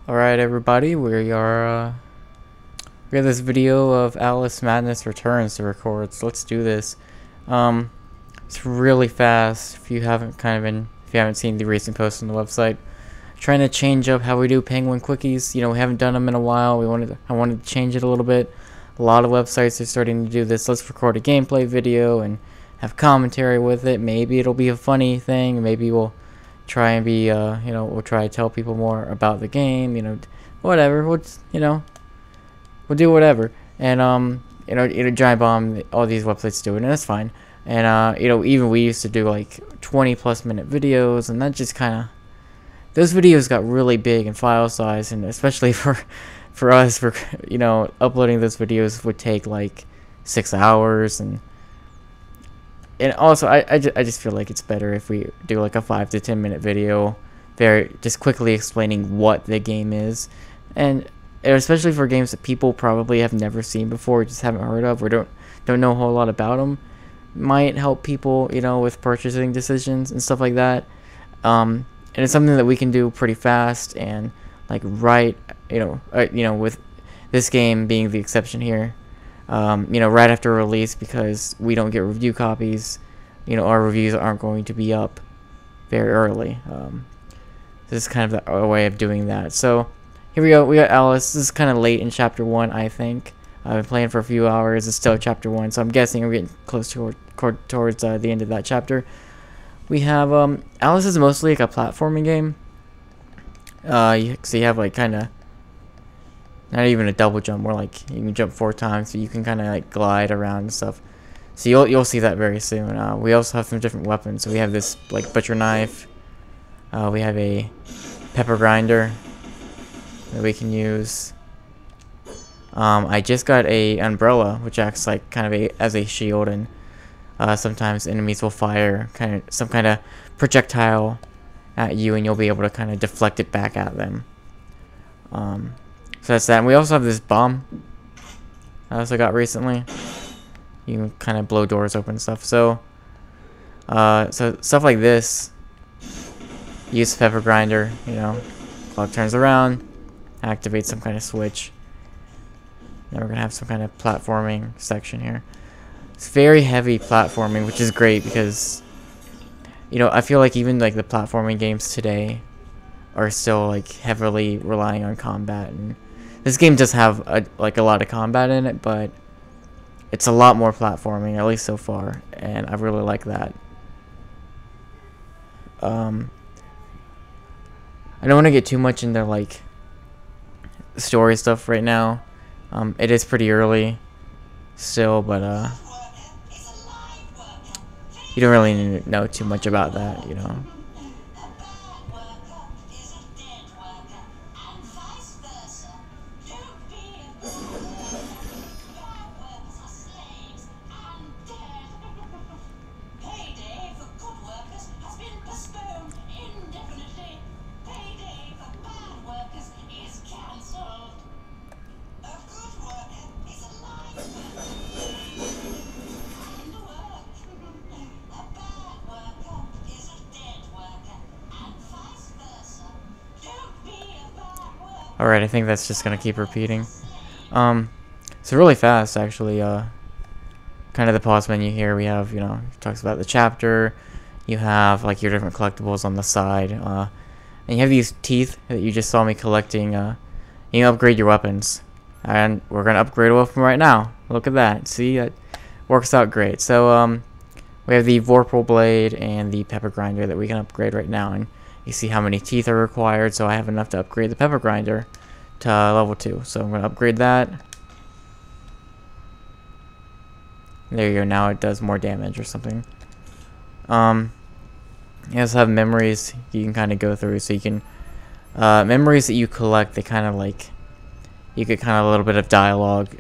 Alright everybody, we got this video of Alice Madness Returns to record, so let's do this. It's really fast if you haven't seen the recent posts on the website. Trying to change up how we do Penguin Quickies. You know, we haven't done them in a while. I wanted to change it a little bit. A lot of websites are starting to do this. Let's record a gameplay video and have commentary with it. Maybe it'll be a funny thing. Maybe we'll try and be we'll try to tell people more about the game, whatever. We'll do whatever. And Giant Bomb, all these websites do it, and that's fine. And even we used to do like 20+ minute videos, and that just kind of, those videos got really big in file size, and especially for us, uploading those videos would take like 6 hours. And also, I just feel like it's better if we do like a 5 to 10 minute video, just quickly explaining what the game is, and especially for games that people probably have never seen before, just haven't heard of, or don't know a whole lot about them. Might help people, with purchasing decisions and stuff like that. And it's something that we can do pretty fast, and like with this game being the exception here. Right after release, because we don't get review copies, our reviews aren't going to be up very early. This is kind of a way of doing that. So here we go. We got Alice. This is kind of late in chapter 1, I think. I've been playing for a few hours. It's still chapter 1, so I'm guessing we're getting close towards the end of that chapter. We have Alice is mostly like a platforming game. So you have like kind of, not even a double jump, more like you can jump 4 times, so you can kind of like glide around and stuff. So you'll see that very soon. We also have some different weapons. So we have this like butcher knife. We have a pepper grinder that we can use. I just got a umbrella, which acts like kind of as a shield, and sometimes enemies will fire some kind of projectile at you, and you'll be able to kind of deflect it back at them. So that's that. And we also have this bomb I also got recently. You can kind of blow doors open and stuff. So stuff like this. Use the pepper grinder. Clock turns around, activate some kind of switch. Now we're gonna have some kind of platforming section here. It's very heavy platforming, which is great because I feel like even like the platforming games today are still like heavily relying on combat, and this game does have a lot of combat in it, but it's a lot more platforming, at least so far, and I really like that. I don't want to get too much into like story stuff right now. It is pretty early still, but you don't really need to know too much about that, Alright, I think that's just gonna keep repeating. So really fast, actually. Kind of the pause menu here. We have, it talks about the chapter. You have like your different collectibles on the side, and you have these teeth that you just saw me collecting. You can upgrade your weapons, and we're gonna upgrade a weapon right now. Look at that. See, that works out great. So we have the Vorpal blade and the pepper grinder that we can upgrade right now, and you see how many teeth are required, so I have enough to upgrade the pepper grinder to level 2. So I'm going to upgrade that. There you go, now it does more damage or something. You also have memories you can kind of go through, so you can... memories that you collect, they kind of like... You get kind of a little bit of dialogue,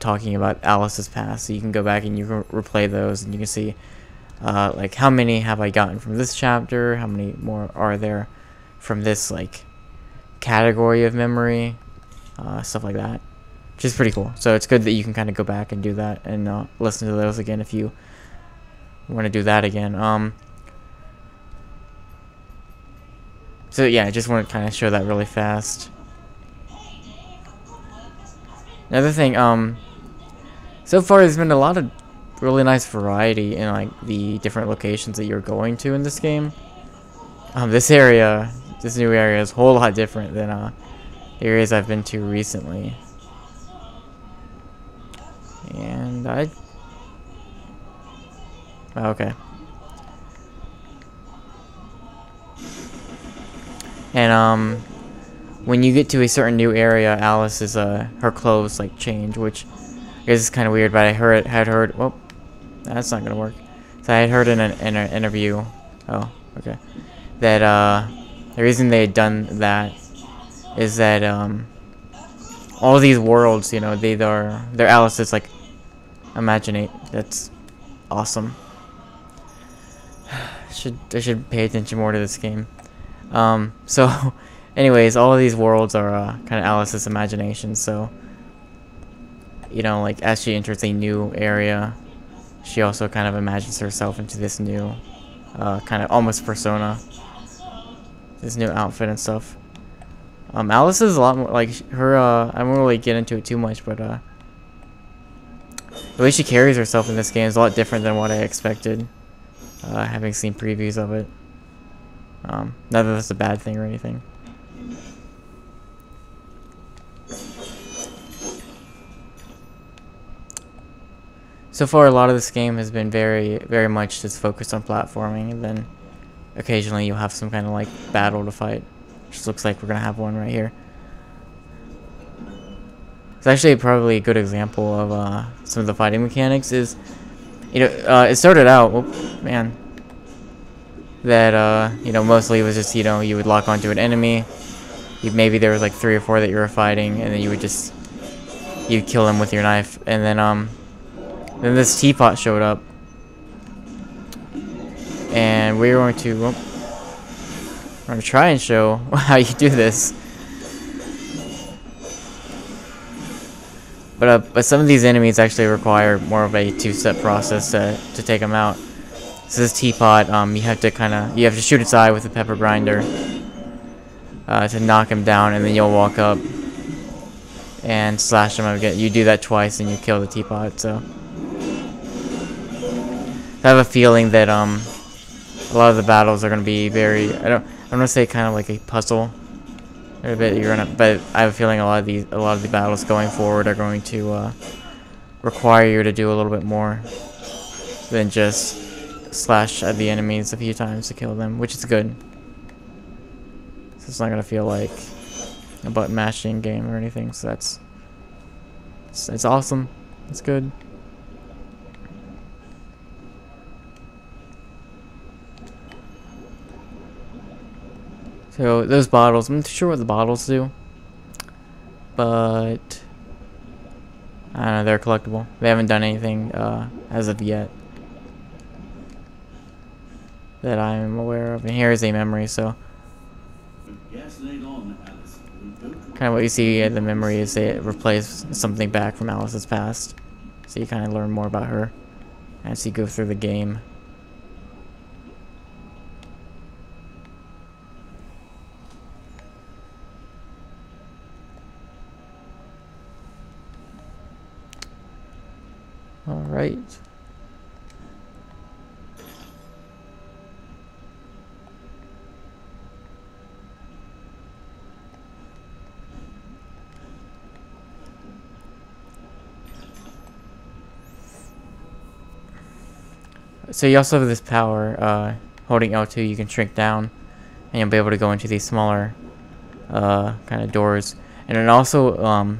talking about Alice's past, so you can go back and you can replay those, and you can see... like how many have I gotten from this chapter, how many more are there from this like category of memory, stuff like that, which is pretty cool. So it's good that you can kind of go back and do that, and listen to those again if you want to do that again. So yeah, I just want to kind of show that really fast. Another thing, so far there's been a lot of really nice variety in like the different locations that you're going to in this game. This new area is a whole lot different than the areas I've been to recently. And okay. And when you get to a certain new area, Alice's her clothes like change, which I guess is kind of weird. But I had heard. Well, that's not gonna work. So I had heard in an interview. Oh, okay. That the reason they had done that is that all these worlds, you know, they're Alice's like imaginate. That's awesome. I should pay attention more to this game. So anyways, all of these worlds are kind of Alice's imagination. So you know, like as she enters a new area, she also kind of imagines herself into this new kind of almost persona, this new outfit and stuff. Alice is a lot more like her. I won't really get into it too much, but the way she carries herself in this game is a lot different than what I expected, having seen previews of it. Not that that's a bad thing or anything. So far, a lot of this game has been very much just focused on platforming, and then occasionally you'll have some kind of like battle to fight. Which looks like we're gonna have one right here. It's actually probably a good example of some of the fighting mechanics. Is, you know, it started out, oh man, that you know, mostly it was just, you know, you would lock onto an enemy. Maybe there was like 3 or 4 that you were fighting, and then you'd kill them with your knife, and then this teapot showed up, and we're going to try and show how you do this. But some of these enemies actually require more of a 2-step process to take them out. So this teapot, you have to shoot its eye with a pepper grinder to knock him down, and then you'll walk up and slash him again. You do that twice, and you kill the teapot. So I have a feeling that a lot of the battles are going to be very, I'm gonna say kind of like a puzzle. But I have a feeling a lot of the battles going forward are going to require you to do a little bit more than just slash at the enemies a few times to kill them, which is good. So it's not gonna feel like a button mashing game or anything. So it's awesome. It's good. So those bottles, I'm not sure what the bottles do, but I don't know, they're collectible. They haven't done anything as of yet that I'm aware of. And here is a memory, so kind of what you see in the memory is they replace something back from Alice's past. So you kind of learn more about her as you go through the game. All right. So you also have this power, holding L2 you can shrink down, and you'll be able to go into these smaller kind of doors. And it also,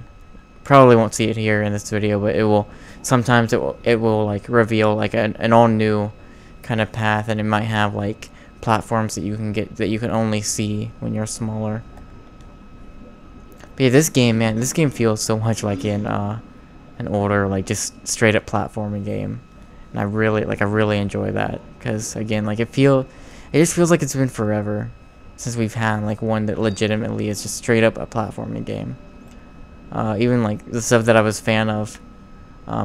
probably won't see it here in this video, but it will, sometimes it will like reveal like an all new kind of path, and it might have like platforms that you can get that you can only see when you're smaller. But yeah, this game, man, this game feels so much like an older, like just straight up platforming game. And I really enjoy that, because again, like it just feels like it's been forever since we've had like one that legitimately is just straight up a platforming game. Even like the stuff that I was a fan of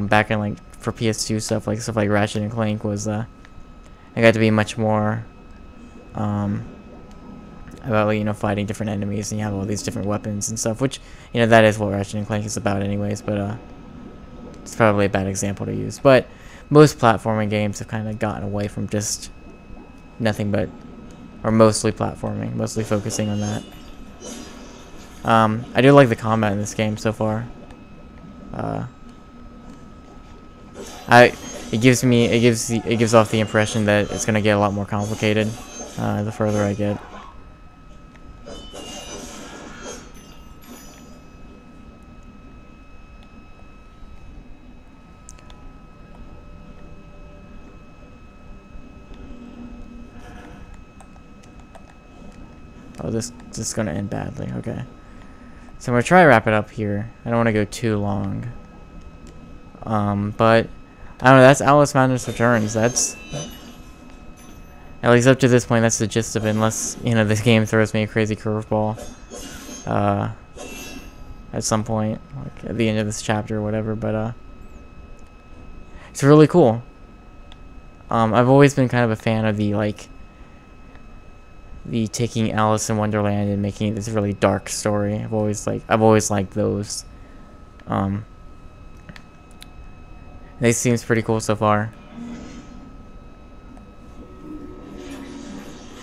back in like for PS2 stuff like Ratchet and Clank was I got to be much more about, you know, fighting different enemies, and you have all these different weapons and stuff, which, you know, that is what Ratchet and Clank is about anyways, but it's probably a bad example to use. But most platforming games have kind of gotten away from just nothing but, or mostly platforming, mostly focusing on that. I do like the combat in this game so far. It gives off the impression that it's gonna get a lot more complicated the further I get. Oh, this is gonna end badly. Okay, so I'm gonna try to wrap it up here. I don't want to go too long. But I don't know. That's Alice Madness Returns. That's, at least up to this point, that's the gist of it. Unless, you know, this game throws me a crazy curveball at some point, like at the end of this chapter or whatever. But it's really cool. I've always been kind of a fan of the taking Alice in Wonderland and making it this really dark story. I've always liked those. This seems pretty cool so far.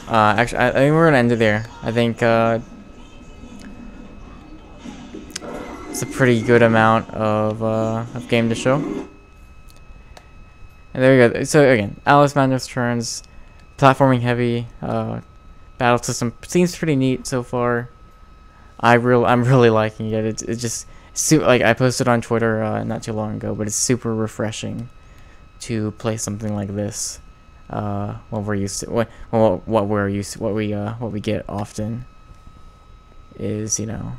Actually, I think we're gonna end it there. I think it's a pretty good amount of game to show. And there we go. So again, Alice Madness Returns, platforming heavy. Battle system seems pretty neat so far. I'm really liking it. It's just like I posted on Twitter not too long ago, but it's super refreshing to play something like this. What we're used to, what we get often is, you know,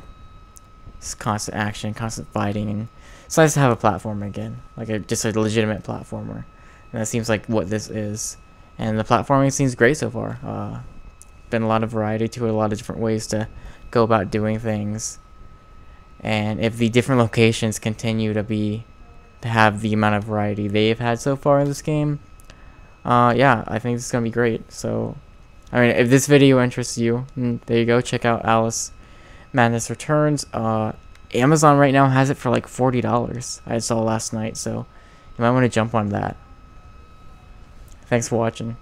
it's constant action, constant fighting, and it's nice to have a platformer again, like just a legitimate platformer. And that seems like what this is, and the platforming seems great so far. Been a lot of variety to it, a lot of different ways to go about doing things, and if the different locations continue to have the amount of variety they've had so far in this game, yeah, I think this is gonna be great. So, I mean, if this video interests you, there you go. Check out Alice Madness Returns. Amazon right now has it for like $40. I saw last night, so you might want to jump on that. Thanks for watching.